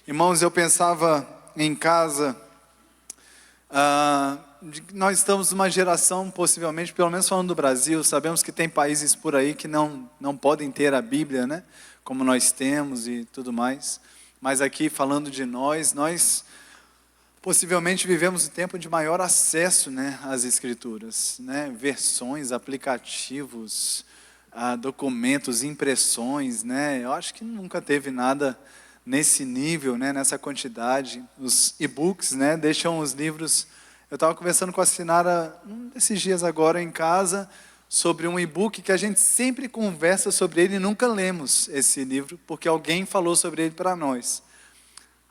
Irmãos, eu pensava em casa, nós estamos numa geração, possivelmente, pelo menos falando do Brasil, sabemos que tem países por aí que não podem ter a Bíblia, né? Como nós temos e tudo mais. Mas aqui, falando de nós possivelmente vivemos um tempo de maior acesso, né, às Escrituras, né? Versões, aplicativos, documentos, impressões, né? Eu acho que nunca teve nada nesse nível, né, nessa quantidade. Os e-books, né, deixam os livros. Eu estava conversando com a Sinara esses dias agora em casa sobre um e-book que a gente sempre conversa sobre ele e nunca lemos esse livro, porque alguém falou sobre ele para nós.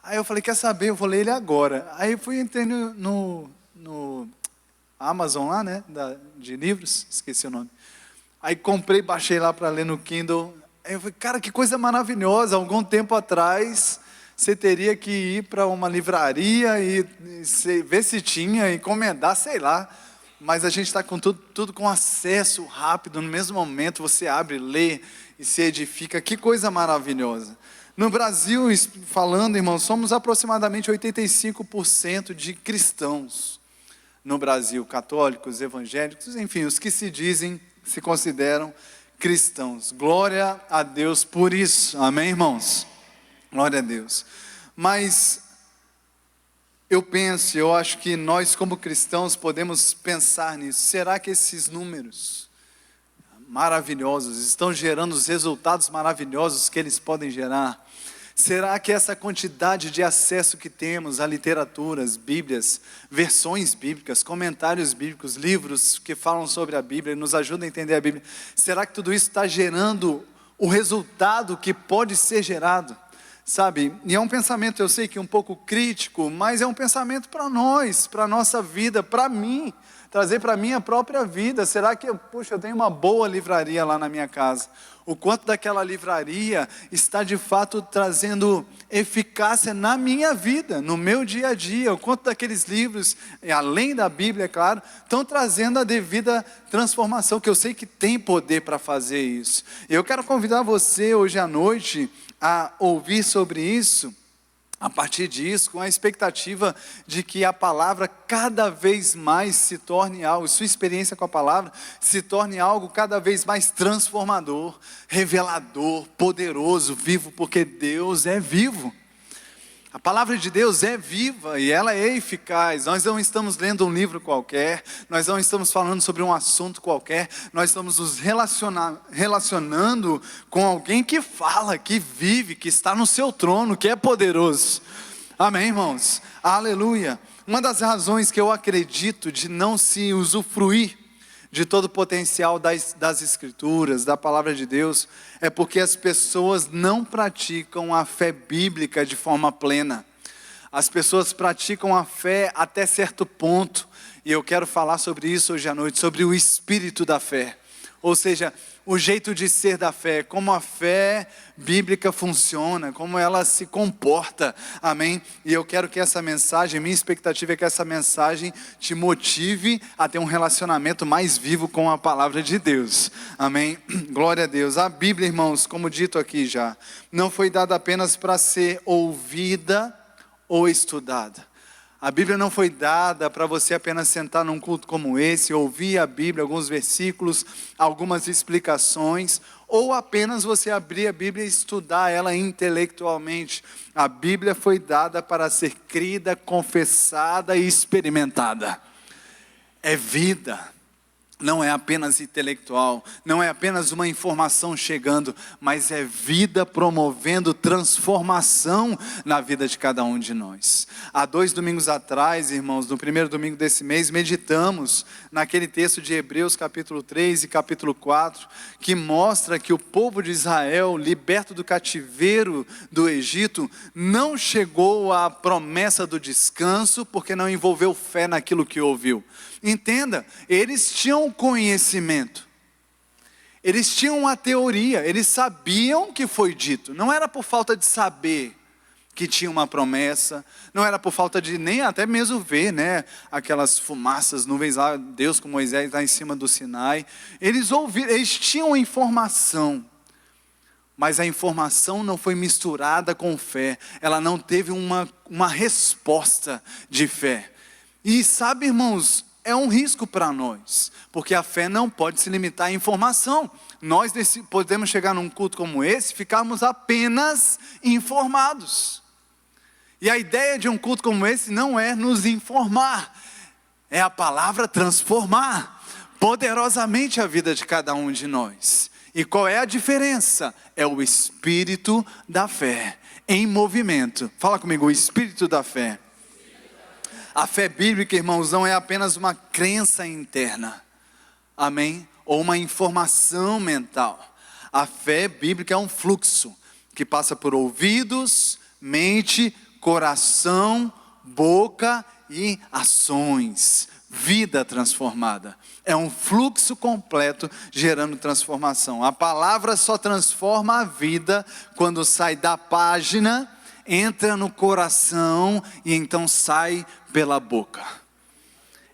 Aí eu falei, quer saber, eu vou ler ele agora. Aí eu entrei no Amazon lá, né, de livros, esqueci o nome. Aí comprei, baixei lá para ler no Kindle. Aí eu falei, cara, que coisa maravilhosa. Algum tempo atrás, você teria que ir para uma livraria e ver se tinha, encomendar, sei lá. Mas a gente está com tudo com acesso rápido, no mesmo momento, você abre, lê e se edifica. Que coisa maravilhosa. No Brasil, falando, irmãos, somos aproximadamente 85% de cristãos. No Brasil, católicos, evangélicos, enfim, os que se consideram cristãos. Glória a Deus por isso, amém, irmãos? Glória a Deus. Mas eu acho que nós como cristãos podemos pensar nisso. Será que esses números maravilhosos estão gerando os resultados maravilhosos que eles podem gerar? Será que essa quantidade de acesso que temos a literaturas, bíblias, versões bíblicas, comentários bíblicos, livros que falam sobre a Bíblia e nos ajudam a entender a Bíblia, será que tudo isso está gerando o resultado que pode ser gerado? Sabe, e é um pensamento, eu sei que um pouco crítico, mas é um pensamento para nós, para a nossa vida, para mim, trazer para a minha própria vida. Será que, eu tenho uma boa livraria lá na minha casa? O quanto daquela livraria está de fato trazendo eficácia na minha vida, no meu dia a dia? O quanto daqueles livros, além da Bíblia, é claro, estão trazendo a devida transformação, que eu sei que tem poder para fazer isso. Eu quero convidar você hoje à noite a ouvir sobre isso, a partir disso, com a expectativa de que a palavra cada vez mais se torne algo, sua experiência com a palavra se torne algo cada vez mais transformador, revelador, poderoso, vivo, porque Deus é vivo. A palavra de Deus é viva e ela é eficaz. Nós não estamos lendo um livro qualquer, nós não estamos falando sobre um assunto qualquer, nós estamos nos relacionando com alguém que fala, que vive, que está no seu trono, que é poderoso. Amém, irmãos? Aleluia. Uma das razões que eu acredito de não se usufruir de todo o potencial das Escrituras, da palavra de Deus, é porque as pessoas não praticam a fé bíblica de forma plena. As pessoas praticam a fé até certo ponto, e eu quero falar sobre isso hoje à noite, sobre o espírito da fé, ou seja, o jeito de ser da fé, como a fé bíblica funciona, como ela se comporta, amém? E eu quero que essa mensagem, minha expectativa é que essa mensagem te motive a ter um relacionamento mais vivo com a palavra de Deus, amém? Glória a Deus. A Bíblia, irmãos, como dito aqui já, não foi dada apenas para ser ouvida ou estudada. A Bíblia não foi dada para você apenas sentar num culto como esse, ouvir a Bíblia, alguns versículos, algumas explicações, ou apenas você abrir a Bíblia e estudar ela intelectualmente. A Bíblia foi dada para ser crida, confessada e experimentada. É vida. Não é apenas intelectual, não é apenas uma informação chegando, mas é vida promovendo transformação na vida de cada um de nós. Há 2 domingos atrás, irmãos, no primeiro domingo desse mês, meditamos naquele texto de Hebreus capítulo 3 e capítulo 4, que mostra que o povo de Israel, liberto do cativeiro do Egito, não chegou à promessa do descanso, porque não envolveu fé naquilo que ouviu. Entenda, eles tinham conhecimento, eles tinham a teoria, eles sabiam que foi dito, não era por falta de saber que tinha uma promessa, não era por falta de nem até mesmo ver, né, aquelas fumaças, nuvens lá, Deus com Moisés lá em cima do Sinai, eles ouviram, eles tinham informação, mas a informação não foi misturada com fé, ela não teve uma resposta de fé. E sabe, irmãos, é um risco para nós, porque a fé não pode se limitar à informação. Nós podemos chegar num culto como esse, ficarmos apenas informados. E a ideia de um culto como esse não é nos informar, é a palavra transformar poderosamente a vida de cada um de nós. E qual é a diferença? É o espírito da fé em movimento. Fala comigo, o espírito da fé. A fé bíblica, irmãos, não é apenas uma crença interna, amém? Ou uma informação mental. A fé bíblica é um fluxo que passa por ouvidos, mente, coração, boca e ações. Vida transformada. É um fluxo completo gerando transformação. A palavra só transforma a vida quando sai da página, entra no coração e então sai pela boca.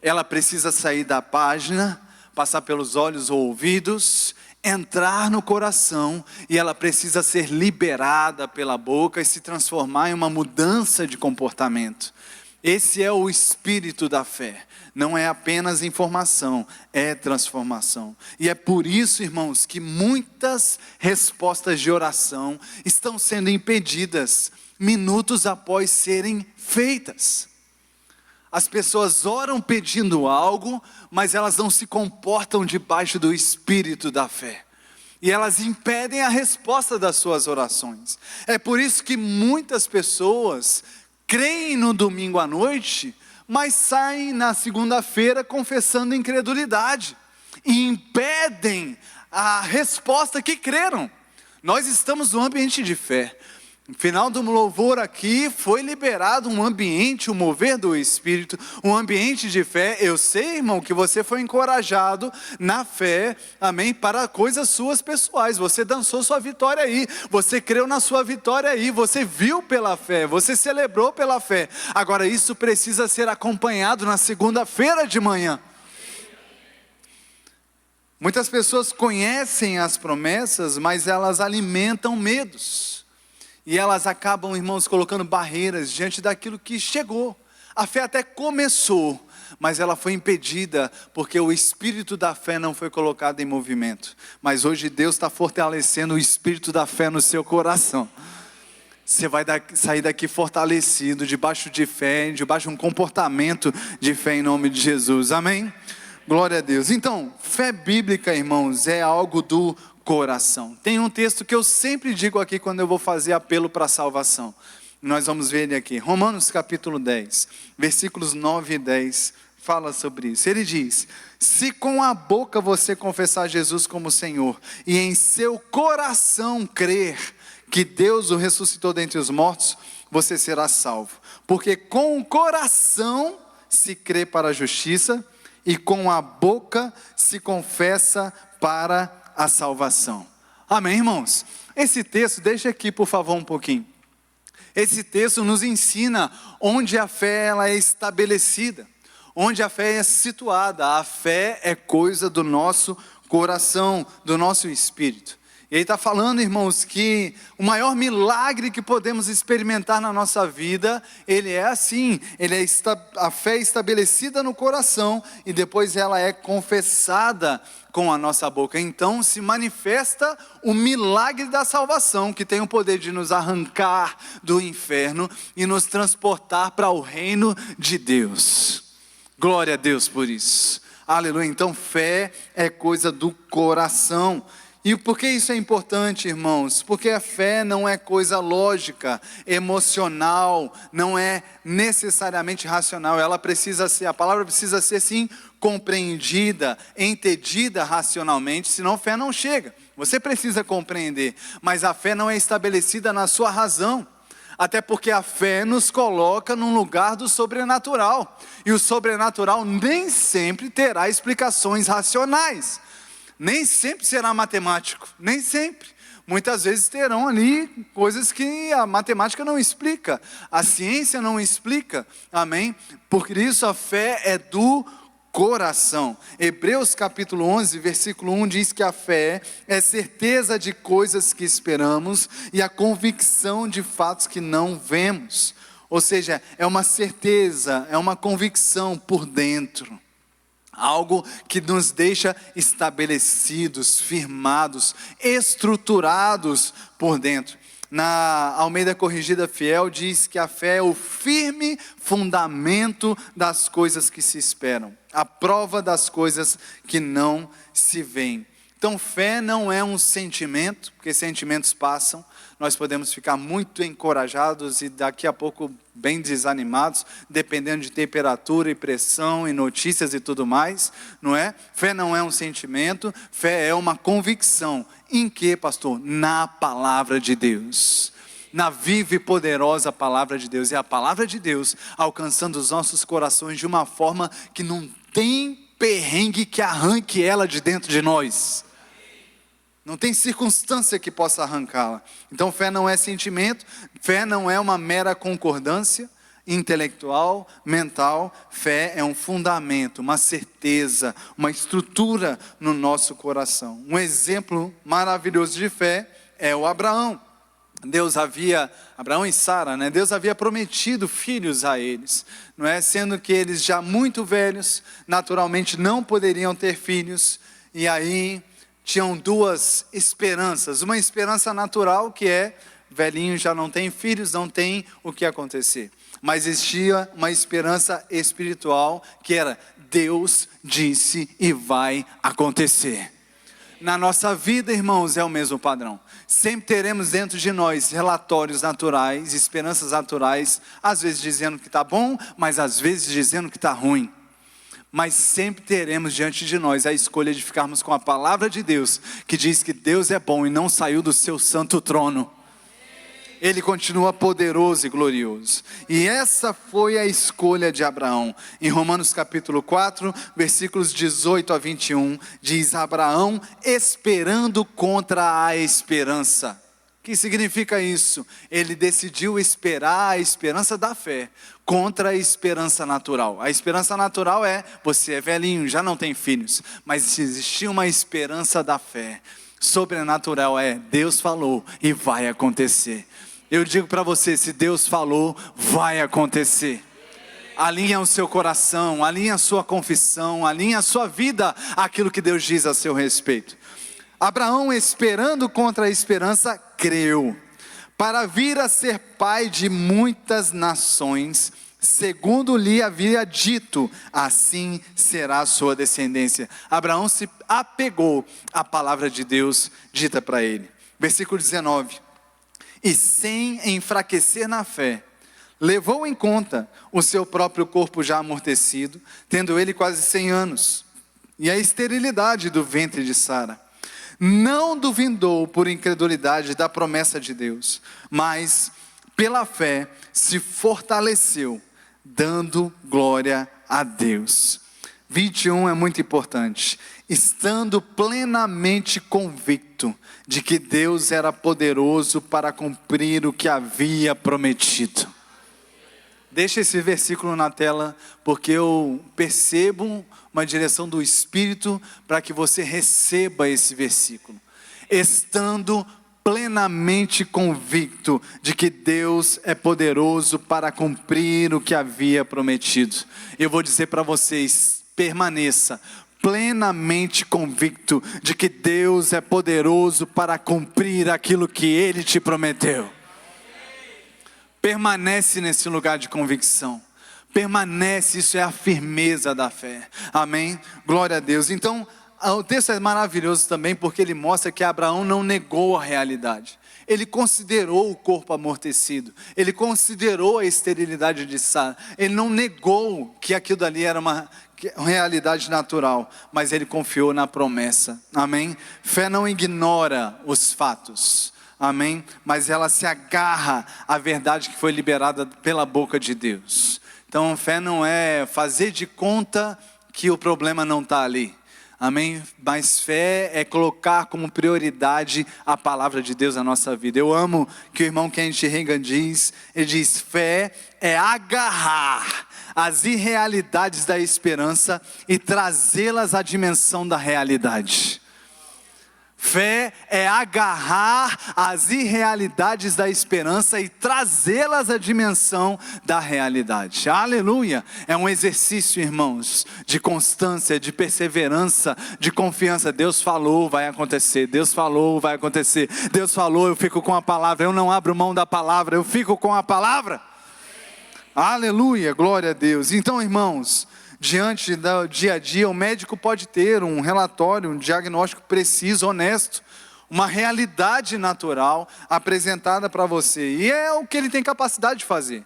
Ela precisa sair da página, passar pelos olhos ou ouvidos, entrar no coração, e ela precisa ser liberada pela boca e se transformar em uma mudança de comportamento. Esse é o espírito da fé. Não é apenas informação, é transformação. E é por isso, irmãos, que muitas respostas de oração estão sendo impedidas minutos após serem feitas. As pessoas oram pedindo algo, mas elas não se comportam debaixo do espírito da fé. E elas impedem a resposta das suas orações. É por isso que muitas pessoas creem no domingo à noite, mas saem na segunda-feira confessando incredulidade. E impedem a resposta que creram. Nós estamos num ambiente de fé. No final do louvor aqui, foi liberado um ambiente, um mover do Espírito, um ambiente de fé. Eu sei, irmão, que você foi encorajado na fé, amém, para coisas suas pessoais. Você dançou sua vitória aí, você creu na sua vitória aí, você viu pela fé, você celebrou pela fé. Agora isso precisa ser acompanhado na segunda-feira de manhã. Muitas pessoas conhecem as promessas, mas elas alimentam medos. E elas acabam, irmãos, colocando barreiras diante daquilo que chegou. A fé até começou, mas ela foi impedida, porque o espírito da fé não foi colocado em movimento. Mas hoje Deus está fortalecendo o espírito da fé no seu coração. Você vai sair daqui fortalecido, debaixo de fé, debaixo de um comportamento de fé em nome de Jesus, amém? Glória a Deus. Então, fé bíblica, irmãos, é algo do coração. Tem um texto que eu sempre digo aqui quando eu vou fazer apelo para a salvação. Nós vamos ver ele aqui. Romanos capítulo 10, versículos 9 e 10, fala sobre isso. Ele diz: se com a boca você confessar Jesus como Senhor, e em seu coração crer que Deus o ressuscitou dentre os mortos, você será salvo. Porque com o coração se crê para a justiça, e com a boca se confessa para a salvação. Amém, irmãos? Esse texto, deixa aqui por favor um pouquinho. Esse texto nos ensina onde a fé ela é estabelecida, onde a fé é situada. A fé é coisa do nosso coração, do nosso espírito. E ele está falando, irmãos, que o maior milagre que podemos experimentar na nossa vida, ele é assim, a fé é estabelecida no coração e depois ela é confessada com a nossa boca. Então se manifesta o milagre da salvação, que tem o poder de nos arrancar do inferno e nos transportar para o reino de Deus. Glória a Deus por isso. Aleluia. Então fé é coisa do coração. E por que isso é importante, irmãos? Porque a fé não é coisa lógica, emocional, não é necessariamente racional. A palavra precisa ser sim compreendida, entendida racionalmente, senão fé não chega. Você precisa compreender, mas a fé não é estabelecida na sua razão. Até porque a fé nos coloca num lugar do sobrenatural. E o sobrenatural nem sempre terá explicações racionais. Nem sempre será matemático, nem sempre. Muitas vezes terão ali coisas que a matemática não explica, a ciência não explica, amém? Por isso a fé é do coração. Hebreus capítulo 11, versículo 1 diz que a fé é certeza de coisas que esperamos e a convicção de fatos que não vemos. Ou seja, é uma certeza, é uma convicção por dentro. Algo que nos deixa estabelecidos, firmados, estruturados por dentro. Na Almeida Corrigida Fiel diz que a fé é o firme fundamento das coisas que se esperam, a prova das coisas que não se veem. Então fé não é um sentimento, porque sentimentos passam, nós podemos ficar muito encorajados e daqui a pouco bem desanimados, dependendo de temperatura e pressão e notícias e tudo mais, não é? Fé não é um sentimento, fé é uma convicção. Em que, pastor? Na palavra de Deus. Na viva e poderosa palavra de Deus. E a palavra de Deus alcançando os nossos corações de uma forma que não tem perrengue que arranque ela de dentro de nós. Não tem circunstância que possa arrancá-la. Então fé não é sentimento, fé não é uma mera concordância intelectual, mental. Fé é um fundamento, uma certeza, uma estrutura no nosso coração. Um exemplo maravilhoso de fé é o Abraão. Abraão e Sara, né? Deus havia prometido filhos a eles, não é? Sendo que eles já muito velhos, naturalmente não poderiam ter filhos, e aí tinham duas esperanças. Uma esperança natural, que é, velhinho já não tem filhos, não tem o que acontecer. Mas existia uma esperança espiritual, que era, Deus disse e vai acontecer. Na nossa vida, irmãos, é o mesmo padrão. Sempre teremos dentro de nós relatórios naturais, esperanças naturais, às vezes dizendo que está bom, mas às vezes dizendo que está ruim. Mas sempre teremos diante de nós a escolha de ficarmos com a palavra de Deus, que diz que Deus é bom e não saiu do seu santo trono. Ele continua poderoso e glorioso. E essa foi a escolha de Abraão. Em Romanos capítulo 4, versículos 18 a 21, diz: Abraão esperando contra a esperança. O que significa isso? Ele decidiu esperar a esperança da fé contra a esperança natural. A esperança natural é, você é velhinho, já não tem filhos. Mas existia uma esperança da fé. Sobrenatural é, Deus falou e vai acontecer. Eu digo para você, se Deus falou, vai acontecer. Alinha o seu coração, alinha a sua confissão, alinha a sua vida àquilo que Deus diz a seu respeito. Abraão, esperando contra a esperança, creu, para vir a ser pai de muitas nações, segundo lhe havia dito, assim será a sua descendência. Abraão se apegou à palavra de Deus dita para ele. Versículo 19. E sem enfraquecer na fé, levou em conta o seu próprio corpo já amortecido, tendo ele quase 100 anos, e a esterilidade do ventre de Sara. Não duvidou por incredulidade da promessa de Deus, mas pela fé se fortaleceu, dando glória a Deus. 21 é muito importante. Estando plenamente convicto de que Deus era poderoso para cumprir o que havia prometido. Deixa esse versículo na tela, porque eu percebo uma direção do Espírito para que você receba esse versículo. Estando plenamente convicto de que Deus é poderoso para cumprir o que havia prometido. Eu vou dizer para vocês, permaneça plenamente convicto de que Deus é poderoso para cumprir aquilo que Ele te prometeu. Permanece nesse lugar de convicção. Permanece, isso é a firmeza da fé. Amém? Glória a Deus. Então, o texto é maravilhoso também porque ele mostra que Abraão não negou a realidade. Ele considerou o corpo amortecido. Ele considerou a esterilidade de Sara. Ele não negou que aquilo ali era uma realidade natural, mas ele confiou na promessa. Amém? Fé não ignora os fatos. Amém? Mas ela se agarra à verdade que foi liberada pela boca de Deus. Então fé não é fazer de conta que o problema não está ali. Amém? Mas fé é colocar como prioridade a palavra de Deus na nossa vida. Eu amo que o irmão Kenneth Reagan diz, ele diz, fé é agarrar as irrealidades da esperança e trazê-las à dimensão da realidade. Fé é agarrar as irrealidades da esperança e trazê-las à dimensão da realidade. Aleluia! É um exercício, irmãos, de constância, de perseverança, de confiança. Deus falou, vai acontecer. Deus falou, vai acontecer. Deus falou, eu fico com a palavra. Eu não abro mão da palavra, eu fico com a palavra. Aleluia, glória a Deus. Então, irmãos, diante do dia a dia, o médico pode ter um relatório, um diagnóstico preciso, honesto, uma realidade natural apresentada para você, e é o que ele tem capacidade de fazer.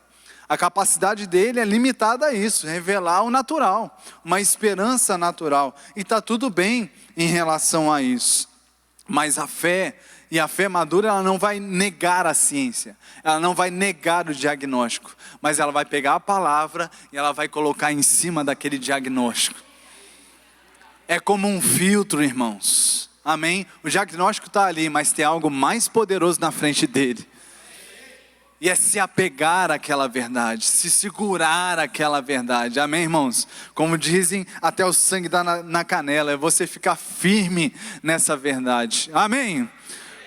A capacidade dele é limitada a isso, revelar o natural, uma esperança natural, e está tudo bem em relação a isso. Mas a fé, e a fé madura, ela não vai negar a ciência, ela não vai negar o diagnóstico, mas ela vai pegar a palavra e ela vai colocar em cima daquele diagnóstico. É como um filtro, irmãos, amém? O diagnóstico está ali, mas tem algo mais poderoso na frente dele. E é se apegar àquela verdade, se segurar àquela verdade, amém, irmãos? Como dizem, até o sangue dá na canela, é você ficar firme nessa verdade, amém?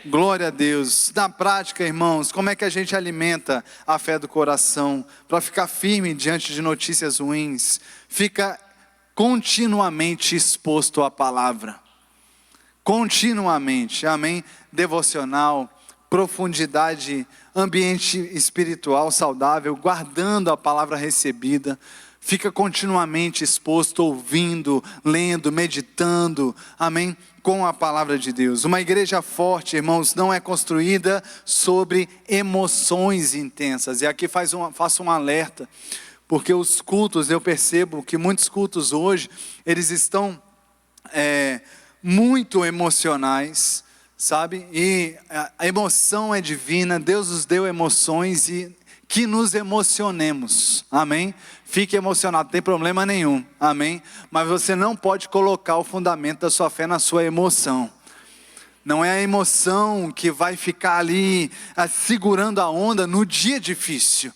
Glória a Deus. Na prática, irmãos, como é que a gente alimenta a fé do coração? Para ficar firme diante de notícias ruins, fica continuamente exposto à palavra, continuamente, amém? Devocional, profundidade, ambiente espiritual saudável, guardando a palavra recebida, fica continuamente exposto, ouvindo, lendo, meditando, amém? Com a palavra de Deus. Uma igreja forte, irmãos, não é construída sobre emoções intensas, e aqui faço um alerta, porque os cultos, eu percebo que muitos cultos hoje, eles estão muito emocionais, sabe? E a emoção é divina, Deus nos deu emoções e que nos emocionemos, amém? Fique emocionado, não tem problema nenhum, amém? Mas você não pode colocar o fundamento da sua fé na sua emoção. Não é a emoção que vai ficar ali segurando a onda no dia difícil.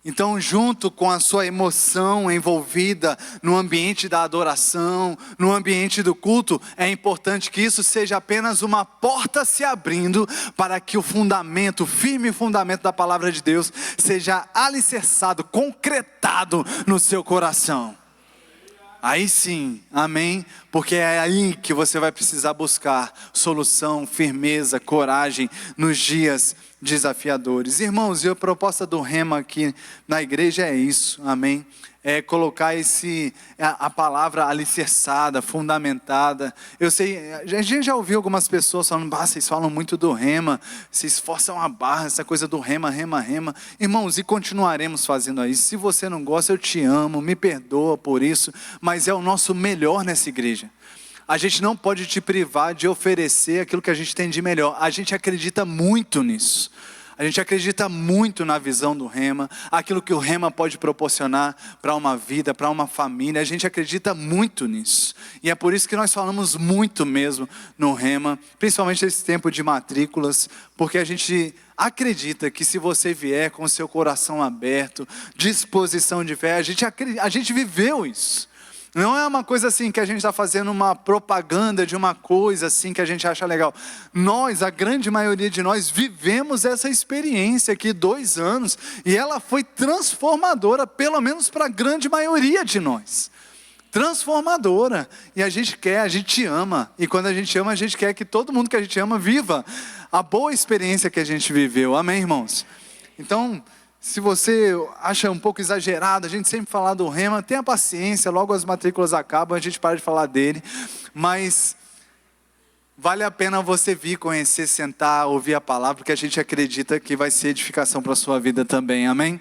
Então, junto com a sua emoção envolvida no ambiente da adoração, no ambiente do culto, é importante que isso seja apenas uma porta se abrindo para que o fundamento, o firme fundamento da palavra de Deus seja alicerçado, concretado no seu coração. Aí sim, amém? Porque é aí que você vai precisar buscar solução, firmeza, coragem nos dias desafiadores. Irmãos, e a proposta do Rema aqui na igreja é isso, amém? É colocar a palavra alicerçada, fundamentada. Eu sei, a gente já ouviu algumas pessoas falando, vocês falam muito do Rema, vocês forçam a barra, essa coisa do Rema. Irmãos, e continuaremos fazendo isso. Se você não gosta, eu te amo, me perdoa por isso, mas é o nosso melhor nessa igreja. A gente não pode te privar de oferecer aquilo que a gente tem de melhor. A gente acredita muito nisso. A gente acredita muito na visão do Rema, aquilo que o Rema pode proporcionar para uma vida, para uma família. A gente acredita muito nisso. E é por isso que nós falamos muito mesmo no Rema, principalmente nesse tempo de matrículas, porque a gente acredita que se você vier com o seu coração aberto, disposição de fé, a gente viveu isso. Não é uma coisa assim que a gente está fazendo uma propaganda de uma coisa assim que a gente acha legal. Nós, a grande maioria de nós, vivemos essa experiência aqui 2 anos. E ela foi transformadora, pelo menos para a grande maioria de nós. Transformadora. E a gente ama. E quando a gente quer que todo mundo que a gente ama viva a boa experiência que a gente viveu. Amém, irmãos? Então, se você acha um pouco exagerado, a gente sempre falar do Rema, tenha paciência, logo as matrículas acabam, a gente para de falar dele, mas vale a pena você vir conhecer, sentar, ouvir a palavra, porque a gente acredita que vai ser edificação para a sua vida também, amém?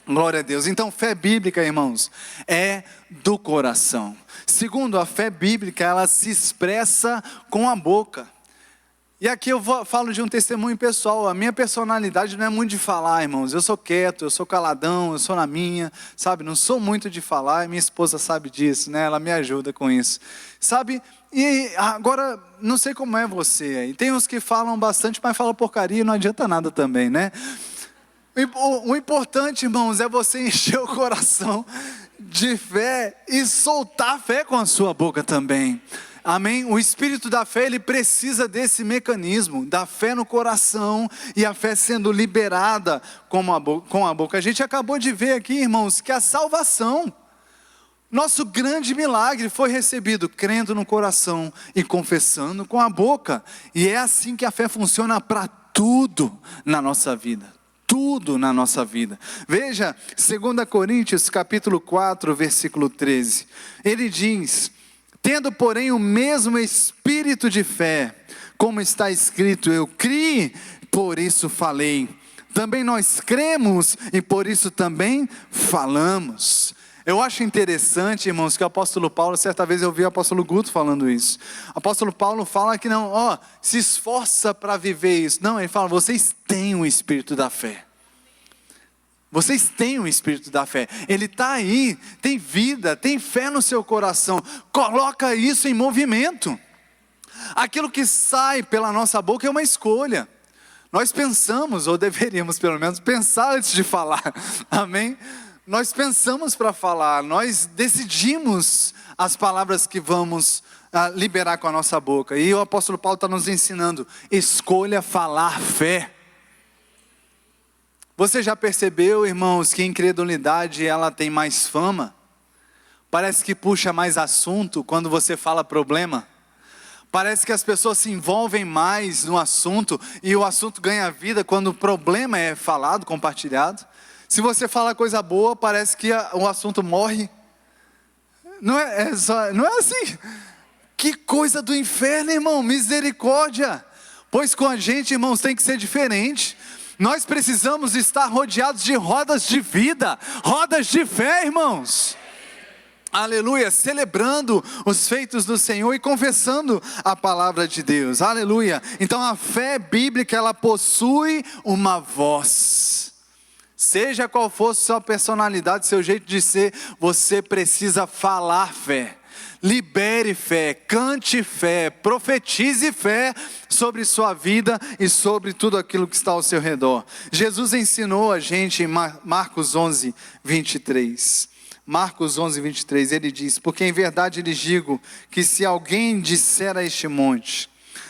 Glória a Deus. Então, fé bíblica, irmãos, é do coração. Segundo, a fé bíblica, ela se expressa com a boca. E aqui eu falo de um testemunho pessoal. A minha personalidade não é muito de falar, irmãos. Eu sou quieto, eu sou caladão, eu sou na minha, sabe? Não sou muito de falar, e minha esposa sabe disso, né? Ela me ajuda com isso, sabe? E agora, não sei como é você aí. Tem uns que falam bastante, mas falam porcaria e não adianta nada também, né? O importante, irmãos, é você encher o coração de fé e soltar a fé com a sua boca também. Amém? O espírito da fé, ele precisa desse mecanismo, da fé no coração e a fé sendo liberada com a boca. A gente acabou de ver aqui, irmãos, que a salvação, nosso grande milagre, foi recebido crendo no coração e confessando com a boca. E é assim que a fé funciona para tudo na nossa vida. Tudo na nossa vida. Veja, 2 Coríntios capítulo 4, versículo 13. Ele diz: tendo porém o mesmo espírito de fé, como está escrito, eu criei, por isso falei. Também nós cremos e por isso também falamos. Eu acho interessante, irmãos, que o apóstolo Paulo, certa vez eu ouvi o apóstolo Guto falando isso. O apóstolo Paulo fala que não, se esforça para viver isso. Não, ele fala, vocês têm o espírito da fé. Vocês têm o espírito da fé. Ele está aí, tem vida, tem fé no seu coração. Coloca isso em movimento. Aquilo que sai pela nossa boca é uma escolha. Nós pensamos, ou deveríamos pelo menos pensar antes de falar. Amém? Nós pensamos para falar, nós decidimos as palavras que vamos liberar com a nossa boca. E o apóstolo Paulo está nos ensinando, escolha falar fé. Você já percebeu, irmãos, que a incredulidade ela tem mais fama? Parece que puxa mais assunto quando você fala problema. Parece que as pessoas se envolvem mais no assunto e o assunto ganha vida quando o problema é falado, compartilhado. Se você fala coisa boa, parece que o assunto morre. Não é assim. Que coisa do inferno, irmão, misericórdia. Pois com a gente, irmãos, tem que ser diferente. Nós precisamos estar rodeados de rodas de vida, rodas de fé, irmãos. Aleluia, celebrando os feitos do Senhor e confessando a palavra de Deus. Aleluia. Então a fé bíblica, ela possui uma voz. Seja qual for sua personalidade, seu jeito de ser, você precisa falar fé. Libere fé, cante fé, profetize fé sobre sua vida e sobre tudo aquilo que está ao seu redor. Jesus ensinou a gente em Marcos 11, 23. Marcos 11, 23, ele diz: porque em verdade lhes digo, que se alguém disser a este monte,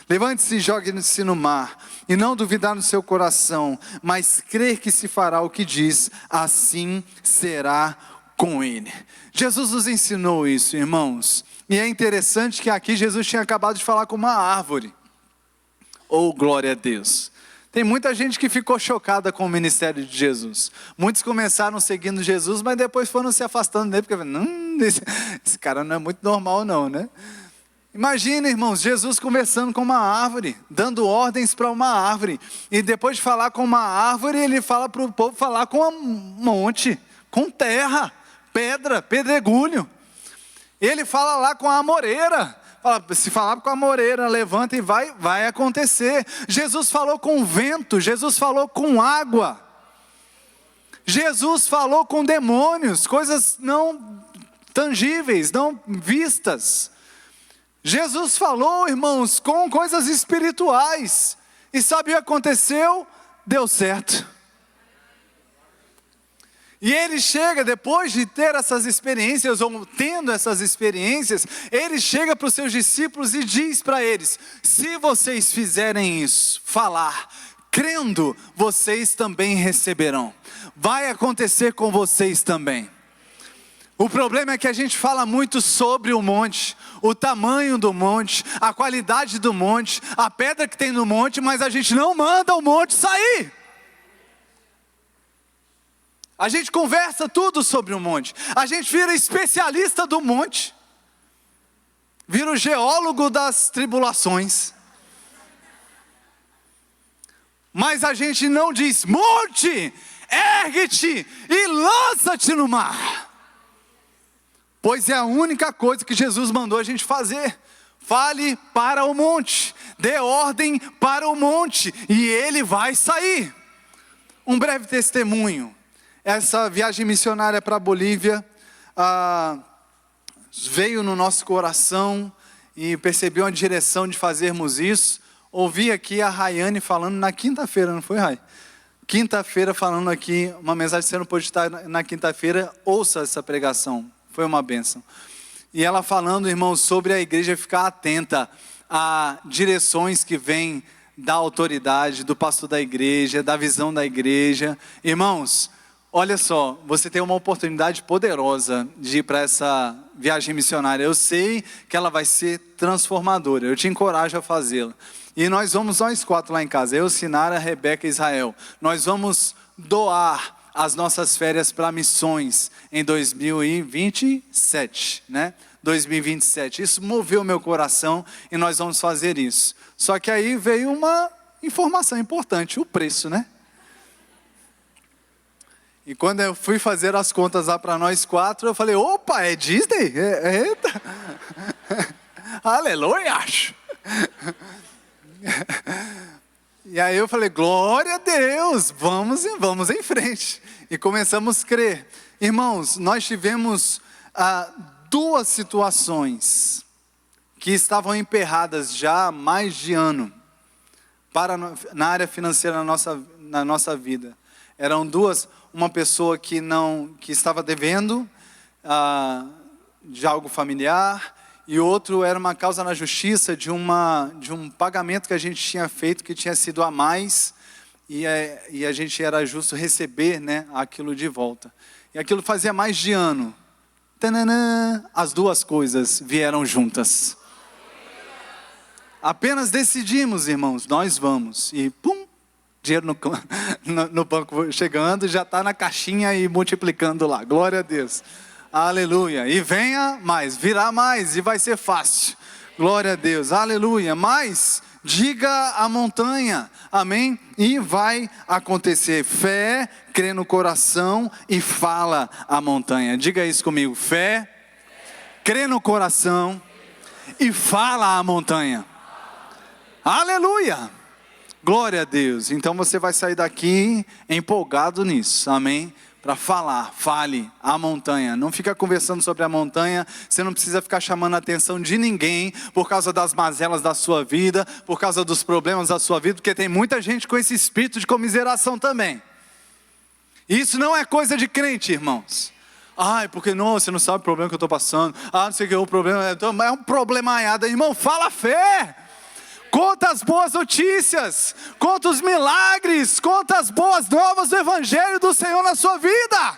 levante-se e jogue-se no mar, e não duvidar no seu coração, mas crer que se fará o que diz, assim será com ele. Jesus nos ensinou isso, irmãos. E é interessante que aqui Jesus tinha acabado de falar com uma árvore. Oh, glória a Deus. Tem muita gente que ficou chocada com o ministério de Jesus. Muitos começaram seguindo Jesus, mas depois foram se afastando dele, porque esse cara não é muito normal não, né? Imagina, irmãos, Jesus conversando com uma árvore, dando ordens para uma árvore. E depois de falar com uma árvore, ele fala para o povo falar com um monte, com terra, pedra, pedregulho. Ele fala lá com a amoreira. Se falar com a amoreira, levanta e vai acontecer. Jesus falou com vento, Jesus falou com água. Jesus falou com demônios, coisas não tangíveis, não vistas. Jesus falou, irmãos, com coisas espirituais. E sabe o que aconteceu? Deu certo. E ele chega, depois de ter essas experiências, ou tendo essas experiências, ele chega para os seus discípulos e diz para eles: se vocês fizerem isso, falar, crendo, vocês também receberão. Vai acontecer com vocês também. O problema é que a gente fala muito sobre o monte, o tamanho do monte, a qualidade do monte, a pedra que tem no monte, mas a gente não manda o monte sair. A gente conversa tudo sobre o monte. A gente vira especialista do monte. Vira o geólogo das tribulações. Mas a gente não diz: monte, ergue-te e lança-te no mar. Pois é a única coisa que Jesus mandou a gente fazer. Fale para o monte, dê ordem para o monte, e ele vai sair. Um breve testemunho. Essa viagem missionária para a Bolívia veio no nosso coração e percebi uma direção de fazermos isso. Ouvi aqui a Rayane falando na quinta-feira, não foi, Ray? quinta-feira falando aqui, uma mensagem que você não pôde estar na quinta-feira, ouça essa pregação, foi uma bênção. E ela falando, irmãos, sobre a igreja ficar atenta a direções que vêm da autoridade, do pastor da igreja, da visão da igreja. Irmãos, olha só, você tem uma oportunidade poderosa de ir para essa viagem missionária. Eu sei que ela vai ser transformadora, eu te encorajo a fazê-la. E nós 4 lá em casa, eu, Sinara, Rebeca e Israel. Nós vamos doar as nossas férias para missões em 2027, né? 2027. Isso moveu meu coração e nós vamos fazer isso. Só que aí veio uma informação importante, o preço, né? E quando eu fui fazer as contas lá para nós 4, eu falei, opa, é Disney? Eita! Aleluia, acho! E aí eu falei, glória a Deus, vamos em frente. E começamos a crer. Irmãos, nós tivemos 2 situações que estavam emperradas já há mais de ano na área financeira na nossa vida. Eram 2, uma pessoa que estava devendo de algo familiar, e outro era uma causa na justiça de um pagamento que a gente tinha feito, que tinha sido a mais, e a gente era justo receber, né, aquilo de volta. E aquilo fazia mais de ano. Tananã, as 2 coisas vieram juntas. Apenas decidimos, irmãos, nós vamos. E pum, dinheiro no banco chegando, já está na caixinha e multiplicando lá. Glória a Deus. Aleluia. E venha mais, virá mais e vai ser fácil. Glória a Deus. Aleluia. Mas diga a montanha. Amém? E vai acontecer. Fé, crê no coração e fala a montanha. Diga isso comigo. Fé, crê no coração e fala a montanha. Aleluia. Glória a Deus. Então você vai sair daqui empolgado nisso. Amém? Para falar, fale a montanha. Não fica conversando sobre a montanha. Você não precisa ficar chamando a atenção de ninguém por causa das mazelas da sua vida, por causa dos problemas da sua vida, porque tem muita gente com esse espírito de comiseração também. Isso não é coisa de crente, irmãos. Ai, porque não, você não sabe o problema que eu estou passando. Não sei o que é o problema. É um problemaiada. Irmão, fala a fé. Conta as boas notícias, conta os milagres, conta as boas novas do Evangelho do Senhor na sua vida.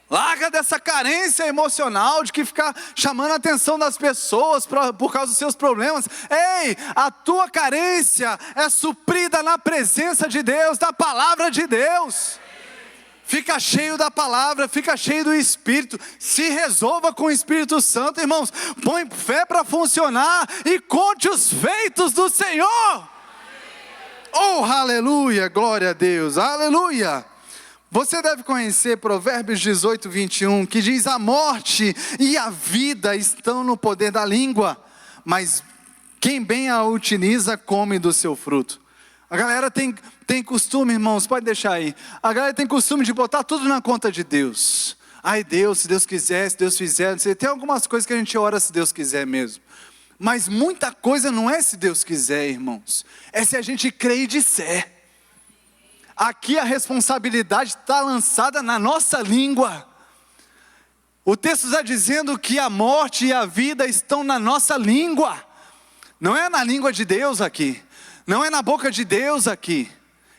Larga dessa carência emocional de que ficar chamando a atenção das pessoas por causa dos seus problemas. Ei, a tua carência é suprida na presença de Deus, da palavra de Deus. Fica cheio da palavra, fica cheio do Espírito. Se resolva com o Espírito Santo, irmãos. Põe fé para funcionar e conte os feitos do Senhor. Oh, aleluia, glória a Deus, aleluia. Você deve conhecer Provérbios 18, 21, que diz: a morte e a vida estão no poder da língua, mas quem bem a utiliza come do seu fruto. A galera tem costume, irmãos, pode deixar aí. A galera tem costume de botar tudo na conta de Deus. Ai Deus, se Deus quiser, se Deus fizer, não sei. Tem algumas coisas que a gente ora se Deus quiser mesmo. Mas muita coisa não é se Deus quiser, irmãos. É se a gente crê e disser. Aqui a responsabilidade está lançada na nossa língua. O texto está dizendo que a morte e a vida estão na nossa língua. Não é na língua de Deus aqui. Não é na boca de Deus aqui.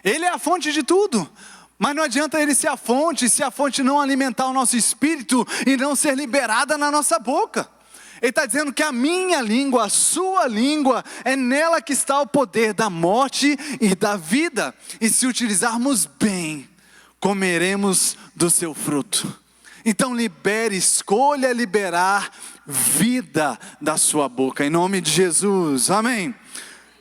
Ele é a fonte de tudo. Mas não adianta ele ser a fonte, se a fonte não alimentar o nosso espírito e não ser liberada na nossa boca. Ele está dizendo que a minha língua, a sua língua, é nela que está o poder da morte e da vida. E se utilizarmos bem, comeremos do seu fruto. Então escolha liberar vida da sua boca, em nome de Jesus, amém.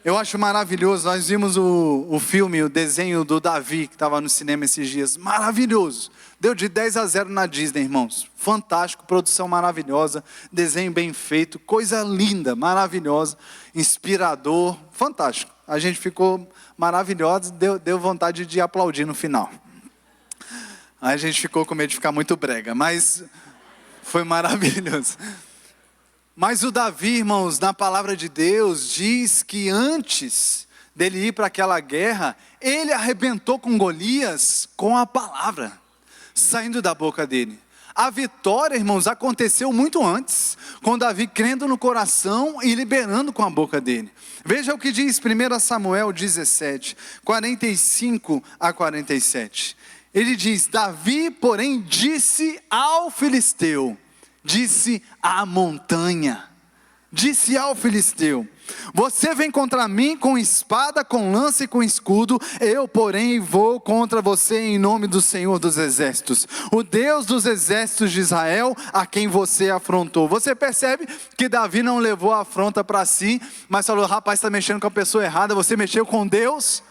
Eu acho maravilhoso, nós vimos o filme, o desenho do Davi, que estava no cinema esses dias, maravilhoso, deu de 10-0 na Disney, irmãos, fantástico, produção maravilhosa, desenho bem feito, coisa linda, maravilhosa, inspirador, fantástico, a gente ficou maravilhoso, deu vontade de aplaudir no final, aí a gente ficou com medo de ficar muito brega, mas foi maravilhoso. Mas o Davi, irmãos, na palavra de Deus, diz que antes dele ir para aquela guerra, ele arrebentou com Golias com a palavra, saindo da boca dele. A vitória, irmãos, aconteceu muito antes, com Davi crendo no coração e liberando com a boca dele. Veja o que diz 1 Samuel 17, 45 a 47. Ele diz: Davi, porém, disse ao filisteu, disse à montanha, disse ao filisteu: você vem contra mim com espada, com lança e com escudo, eu porém vou contra você em nome do Senhor dos exércitos, o Deus dos exércitos de Israel, a quem você afrontou. Você percebe que Davi não levou a afronta para si, mas falou: rapaz, está mexendo com a pessoa errada, você mexeu com Deus.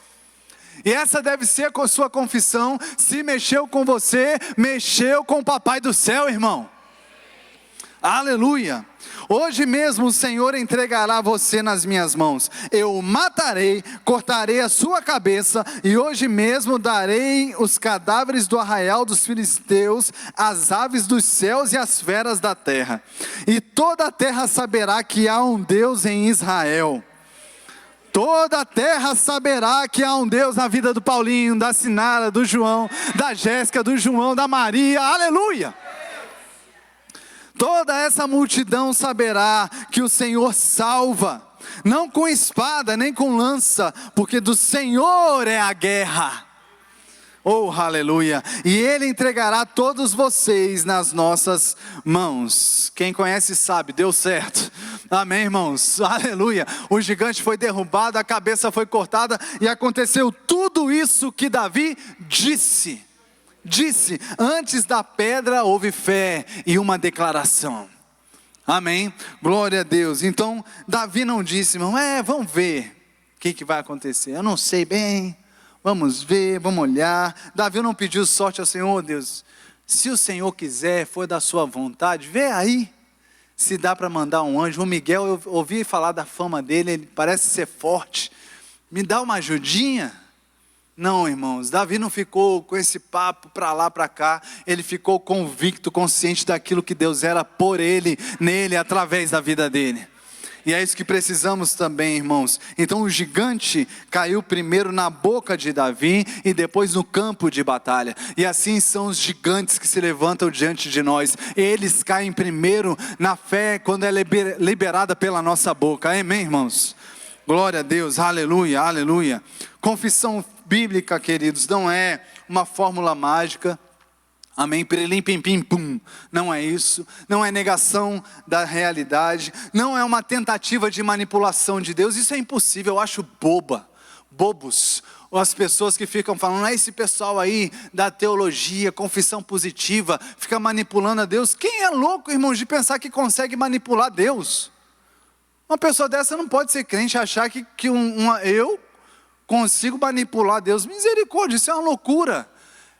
E essa deve ser a sua confissão: se mexeu com você, mexeu com o papai do céu, irmão. Aleluia. Hoje mesmo o Senhor entregará você nas minhas mãos. Eu o matarei, cortarei a sua cabeça, e hoje mesmo darei os cadáveres do arraial dos filisteus, as aves dos céus e as feras da terra. E toda a terra saberá que há um Deus em Israel. Toda a terra saberá que há um Deus na vida do Paulinho, da Sinara, do João, da Jéssica, do João, da Maria. Aleluia. Toda essa multidão saberá que o Senhor salva, não com espada nem com lança, porque do Senhor é a guerra. Oh, aleluia. E Ele entregará todos vocês nas nossas mãos. Quem conhece sabe, deu certo. Amém, irmãos? Aleluia. O gigante foi derrubado, a cabeça foi cortada, e aconteceu tudo isso que Davi disse. Antes da pedra houve fé e uma declaração. Amém? Glória a Deus. Então Davi não disse: irmão, vamos ver o que vai acontecer, eu não sei bem, vamos ver, vamos olhar. Davi não pediu sorte ao Senhor: Deus, se o Senhor quiser, for da sua vontade, vê aí se dá para mandar um anjo. O Miguel, eu ouvi falar da fama dele, ele parece ser forte, me dá uma ajudinha. Não, irmãos, Davi não ficou com esse papo para lá, para cá. Ele ficou convicto, consciente daquilo que Deus era por ele, nele, através da vida dele. E é isso que precisamos também, irmãos. Então o gigante caiu primeiro na boca de Davi e depois no campo de batalha. E assim são os gigantes que se levantam diante de nós. Eles caem primeiro na fé quando é liberada pela nossa boca. Amém, irmãos? Glória a Deus, aleluia, aleluia. Confissão bíblica, queridos, não é uma fórmula mágica. Amém, pirilim, pim, pim, pum. Não é isso, não é negação da realidade, não é uma tentativa de manipulação de Deus. Isso é impossível, eu acho bobos, ou as pessoas que ficam falando: esse pessoal aí da teologia, confissão positiva, fica manipulando a Deus. Quem é louco, irmãos, de pensar que consegue manipular Deus? Uma pessoa dessa não pode ser crente, achar que eu consigo manipular Deus. Misericórdia, isso é uma loucura.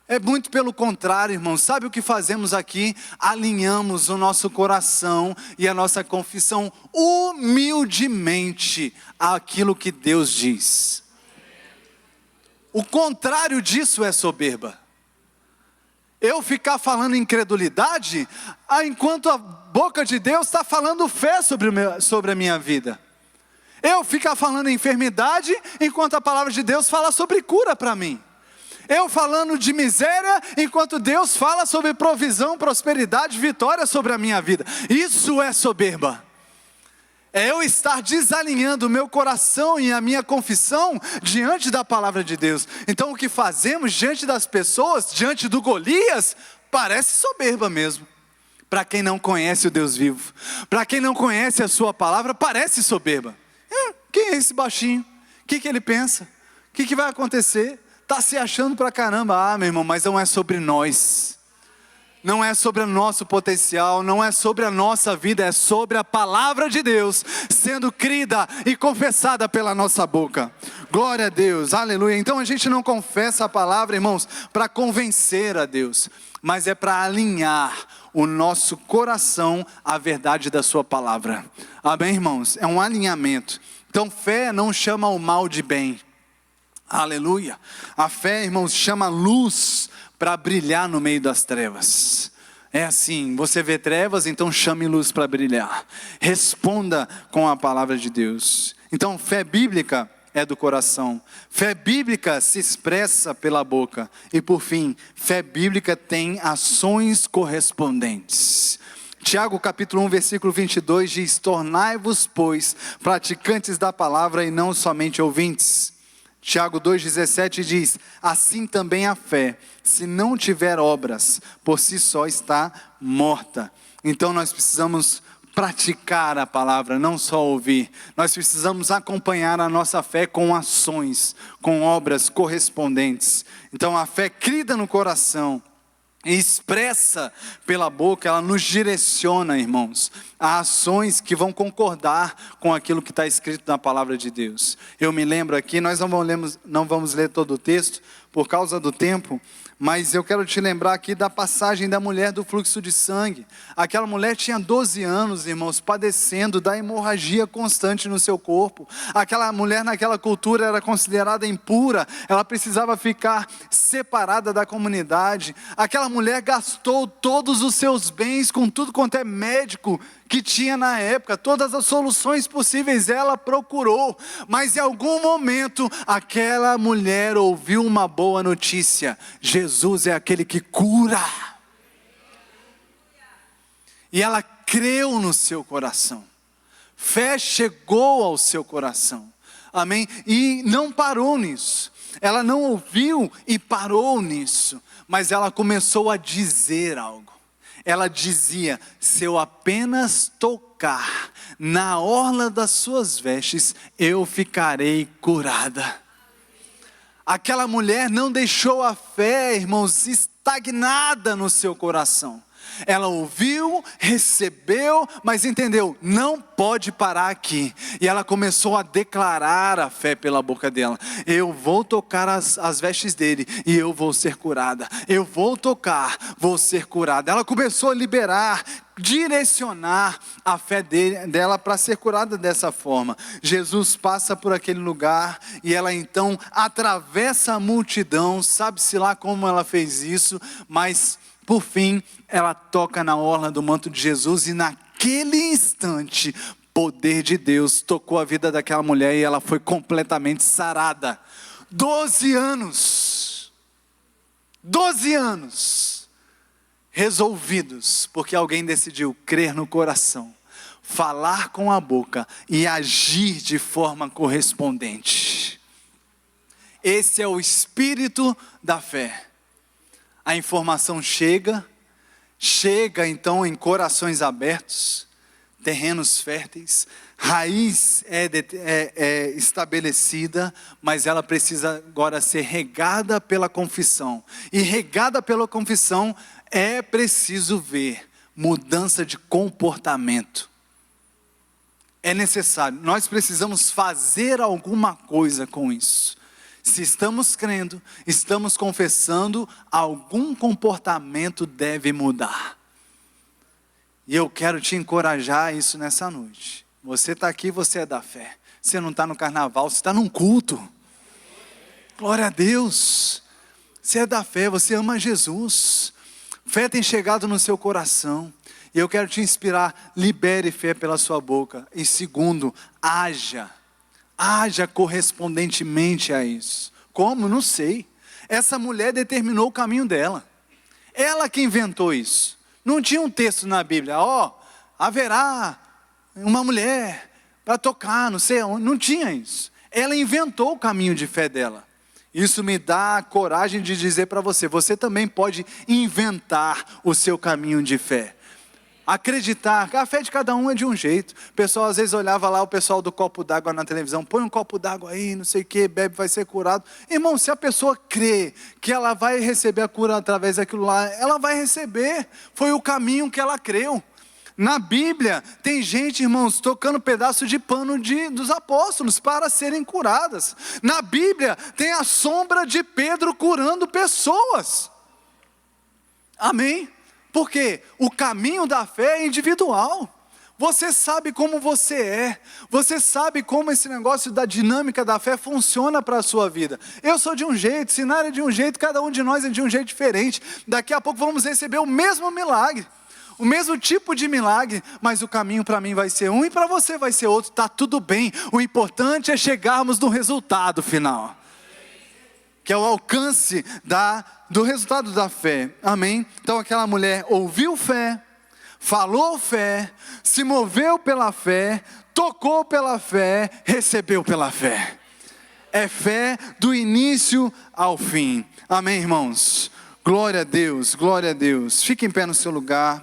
É muito pelo contrário, irmãos. Sabe o que fazemos aqui? Alinhamos o nosso coração e a nossa confissão humildemente àquilo que Deus diz. O contrário disso é soberba. Eu ficar falando incredulidade, enquanto a boca de Deus está falando fé sobre a minha vida. Eu ficar falando enfermidade, enquanto a palavra de Deus fala sobre cura para mim. Eu falando de miséria, enquanto Deus fala sobre provisão, prosperidade, vitória sobre a minha vida. Isso é soberba. É eu estar desalinhando o meu coração e a minha confissão diante da palavra de Deus. Então o que fazemos diante das pessoas, diante do Golias, parece soberba mesmo. Para quem não conhece o Deus vivo, para quem não conhece a sua palavra, parece soberba. Quem é esse baixinho? O que ele pensa? O que vai acontecer? Está se achando pra caramba. Meu irmão, mas não é sobre nós. Não é sobre o nosso potencial, não é sobre a nossa vida, é sobre a palavra de Deus sendo crida e confessada pela nossa boca. Glória a Deus, aleluia. Então a gente não confessa a palavra, irmãos, para convencer a Deus, mas é para alinhar o nosso coração à verdade da sua palavra. Amém, irmãos? É um alinhamento. Então fé não chama o mal de bem. Aleluia. A fé, irmãos, chama luz para brilhar no meio das trevas. É assim, você vê trevas, então chame luz para brilhar. Responda com a palavra de Deus. Então fé bíblica é do coração. Fé bíblica se expressa pela boca. E por fim, fé bíblica tem ações correspondentes. Tiago capítulo 1, versículo 22 diz: tornai-vos, pois, praticantes da palavra e não somente ouvintes. Tiago 2,17 diz: assim também a fé, se não tiver obras, por si só está morta. Então nós precisamos praticar a palavra, não só ouvir. Nós precisamos acompanhar a nossa fé com ações, com obras correspondentes. Então a fé crida no coração e expressa pela boca, ela nos direciona, irmãos, a ações que vão concordar com aquilo que está escrito na palavra de Deus. Eu me lembro aqui, nós não vamos ler todo o texto por causa do tempo, mas eu quero te lembrar aqui da passagem da mulher do fluxo de sangue. Aquela mulher tinha 12 anos, irmãos, padecendo da hemorragia constante no seu corpo. Aquela mulher naquela cultura era considerada impura, ela precisava ficar separada da comunidade. Aquela mulher gastou todos os seus bens com tudo quanto é médico que tinha na época, todas as soluções possíveis ela procurou, mas em algum momento aquela mulher ouviu uma boa notícia: Jesus é aquele que cura. E ela creu no seu coração, fé chegou ao seu coração, amém? E não parou nisso, ela não ouviu e parou nisso, mas ela começou a dizer algo. Ela dizia: se eu apenas tocar na orla das suas vestes, eu ficarei curada. Aquela mulher não deixou a fé, irmãos, estagnada no seu coração. Ela ouviu, recebeu, mas entendeu, não pode parar aqui. E ela começou a declarar a fé pela boca dela: eu vou tocar as vestes dele e eu vou ser curada. Eu vou tocar, vou ser curada. Ela começou a liberar, direcionar a fé dela para ser curada dessa forma. Jesus passa por aquele lugar e ela então atravessa a multidão, sabe-se lá como ela fez isso, mas por fim ela toca na orla do manto de Jesus e naquele instante poder de Deus tocou a vida daquela mulher e ela foi completamente sarada. 12 anos resolvidos, porque alguém decidiu crer no coração, falar com a boca e agir de forma correspondente. Esse é o espírito da fé. A informação chega então em corações abertos, terrenos férteis, raiz é estabelecida, mas ela precisa agora ser regada pela confissão. E regada pela confissão é preciso ver mudança de comportamento. É necessário, nós precisamos fazer alguma coisa com isso. Se estamos crendo, estamos confessando, algum comportamento deve mudar. E eu quero te encorajar a isso nessa noite. Você está aqui, você é da fé. Você não está no carnaval, você está num culto. Glória a Deus. Você é da fé, você ama Jesus. Fé tem chegado no seu coração. E eu quero te inspirar, libere fé pela sua boca. E segundo, haja correspondentemente a isso. Como? Não sei. Essa mulher determinou o caminho dela. Ela que inventou isso. Não tinha um texto na Bíblia: haverá uma mulher para tocar, não sei onde. Não tinha isso. Ela inventou o caminho de fé dela. Isso me dá a coragem de dizer para você: você também pode inventar o seu caminho de fé. Acreditar que a fé de cada um é de um jeito. O pessoal às vezes olhava lá o pessoal do copo d'água na televisão: põe um copo d'água aí, não sei o que, bebe, vai ser curado. Irmão, se a pessoa crê que ela vai receber a cura através daquilo lá, ela vai receber. Foi o caminho que ela creu. Na Bíblia tem gente, irmãos, tocando pedaço de pano dos apóstolos para serem curadas. Na Bíblia tem a sombra de Pedro curando pessoas. Amém? Porque o caminho da fé é individual. Você sabe como você é. Você sabe como esse negócio da dinâmica da fé funciona para a sua vida. Eu sou de um jeito, Sinara é de um jeito, cada um de nós é de um jeito diferente. Daqui a pouco vamos receber o mesmo milagre. o mesmo tipo de milagre, mas o caminho para mim vai ser um e para você vai ser outro, está tudo bem. O importante é chegarmos no resultado final, que é o alcance do resultado da fé, amém? Então aquela mulher ouviu fé, falou fé, se moveu pela fé, tocou pela fé, recebeu pela fé. É fé do início ao fim, amém, irmãos? Glória a Deus, glória a Deus. Fique em pé no seu lugar.